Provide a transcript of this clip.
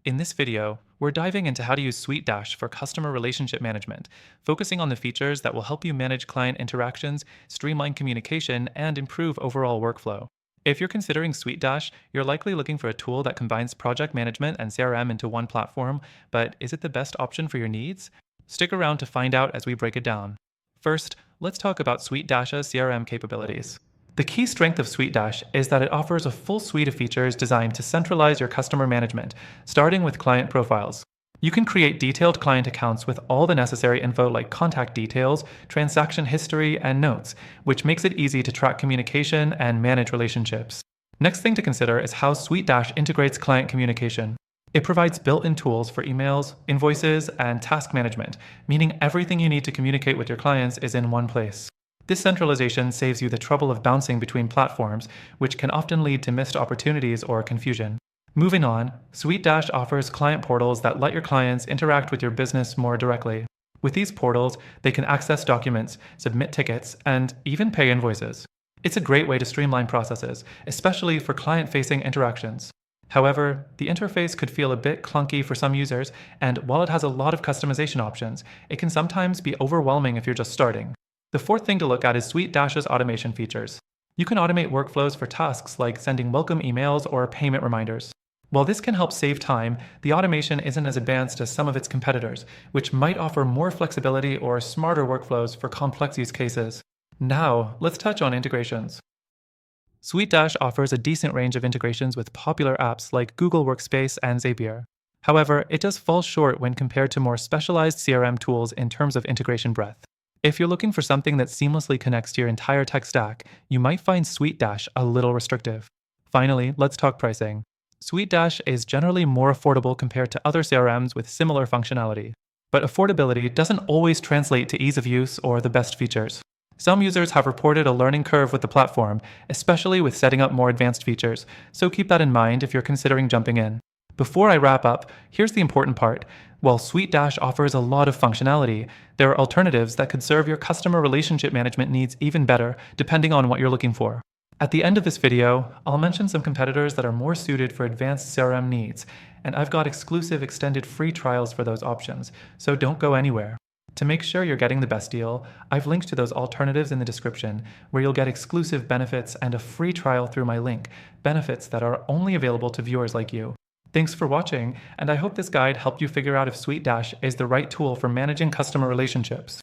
In this video, we're diving into how to use SuiteDash for customer relationship management, focusing on the features that will help you manage client interactions, streamline communication, and improve overall workflow. If you're considering SuiteDash, you're likely looking for a tool that combines project management and CRM into one platform, but is it the best option for your needs? Stick around to find out as we break it down. First, let's talk about SuiteDash's CRM capabilities. The key strength of SuiteDash is that it offers a full suite of features designed to centralize your customer management, starting with client profiles. You can create detailed client accounts with all the necessary info like contact details, transaction history, and notes, which makes it easy to track communication and manage relationships. Next thing to consider is how SuiteDash integrates client communication. It provides built-in tools for emails, invoices, and task management, meaning everything you need to communicate with your clients is in one place. This centralization saves you the trouble of bouncing between platforms, which can often lead to missed opportunities or confusion. Moving on, SuiteDash offers client portals that let your clients interact with your business more directly. With these portals, they can access documents, submit tickets, and even pay invoices. It's a great way to streamline processes, especially for client-facing interactions. However, the interface could feel a bit clunky for some users, and while it has a lot of customization options, it can sometimes be overwhelming if you're just starting. The fourth thing to look at is SuiteDash's automation features. You can automate workflows for tasks like sending welcome emails or payment reminders. While this can help save time, the automation isn't as advanced as some of its competitors, which might offer more flexibility or smarter workflows for complex use cases. Now, let's touch on integrations. SuiteDash offers a decent range of integrations with popular apps like Google Workspace and Zapier. However, it does fall short when compared to more specialized CRM tools in terms of integration breadth. If you're looking for something that seamlessly connects to your entire tech stack, you might find SuiteDash a little restrictive. Finally, let's talk pricing. SuiteDash is generally more affordable compared to other CRMs with similar functionality. But affordability doesn't always translate to ease of use or the best features. Some users have reported a learning curve with the platform, especially with setting up more advanced features, so keep that in mind if you're considering jumping in. Before I wrap up, here's the important part. While SuiteDash offers a lot of functionality, there are alternatives that could serve your customer relationship management needs even better, depending on what you're looking for. At the end of this video, I'll mention some competitors that are more suited for advanced CRM needs, and I've got exclusive extended free trials for those options, so don't go anywhere. To make sure you're getting the best deal, I've linked to those alternatives in the description, where you'll get exclusive benefits and a free trial through my link, benefits that are only available to viewers like you. Thanks for watching, and I hope this guide helped you figure out if SuiteDash is the right tool for managing customer relationships.